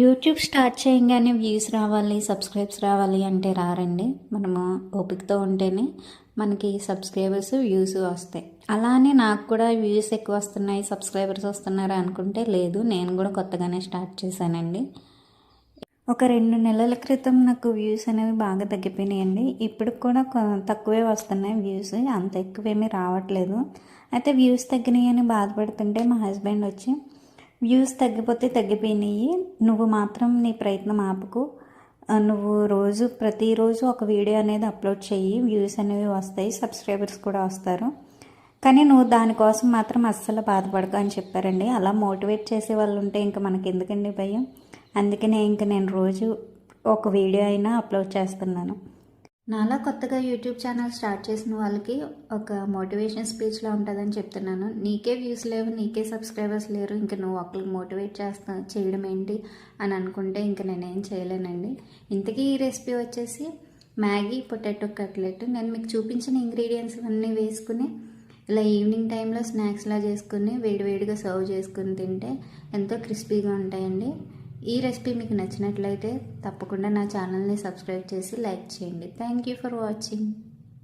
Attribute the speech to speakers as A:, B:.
A: YouTube start చేయంగానే views రావాలి, subscribes రావాలి అంటే రారండి. మనము ఓపికతో ఉంటేనే మనకి సబ్స్క్రైబర్స్, వ్యూస్ వస్తాయి. అలానే నాకు కూడా వ్యూస్ ఎక్కువ వస్తున్నాయి, సబ్స్క్రైబర్స్ వస్తున్నారు అనుకుంటే లేదు, నేను కూడా కొత్తగానే స్టార్ట్ చేశానండి. ఒక 2 నెలల క్రితం నాకు వ్యూస్ అనేవి బాగా తగ్గిపోయినాయండి. ఇప్పుడు కూడా తక్కువే వస్తున్నాయి వ్యూస్, అంత ఎక్కువేమీ రావట్లేదు. అయితే వ్యూస్ తగ్గినాయని బాధపడుతుంటే మా హస్బెండ్ వచ్చి, వ్యూస్ తగ్గిపోతే తగ్గిపోయినాయి, నువ్వు మాత్రం నీ ప్రయత్నం ఆపుకు, నువ్వు ప్రతిరోజు ఒక వీడియో అనేది అప్లోడ్ చెయ్యి, వ్యూస్ అనేవి వస్తాయి, సబ్స్క్రైబర్స్ కూడా వస్తారు, కానీ నువ్వు దానికోసం మాత్రం అస్సలు బాధపడకు అని చెప్పారండి. అలా మోటివేట్ చేసే వాళ్ళు ఉంటే ఇంకా మనకి ఎందుకండి భయం. అందుకనే నేను రోజు ఒక వీడియో అయినా అప్లోడ్ చేస్తున్నాను. నాలా కొత్తగా యూట్యూబ్ ఛానల్ స్టార్ట్ చేసిన వాళ్ళకి ఒక మోటివేషన్ స్పీచ్లా ఉంటుందని చెప్తున్నాను. నీకే వ్యూస్ లేవు, నీకే సబ్స్క్రైబర్స్ లేరు, ఇంకా నువ్వు ఒకరికి మోటివేట్ చేయడం ఏంటి అని అనుకుంటే ఇంకా నేనేం చేయలేనండి. ఇంతకీ ఈ రెసిపీ వచ్చేసి మ్యాగీ పొటాటో కట్లెట్. నేను మీకు చూపించిన ఇంగ్రీడియంట్స్ అన్నీ వేసుకుని ఇలా ఈవినింగ్ టైంలో స్నాక్స్లా చేసుకుని వేడివేడిగా సర్వ్ చేసుకుని తింటే ఎంతో క్రిస్పీగా ఉంటాయండి. ఈ రెసిపీ మీకు నచ్చినట్లయితే తప్పకుండా నా ఛానల్ని సబ్స్క్రైబ్ చేసి లైక్ చేయండి. Thank you for watching.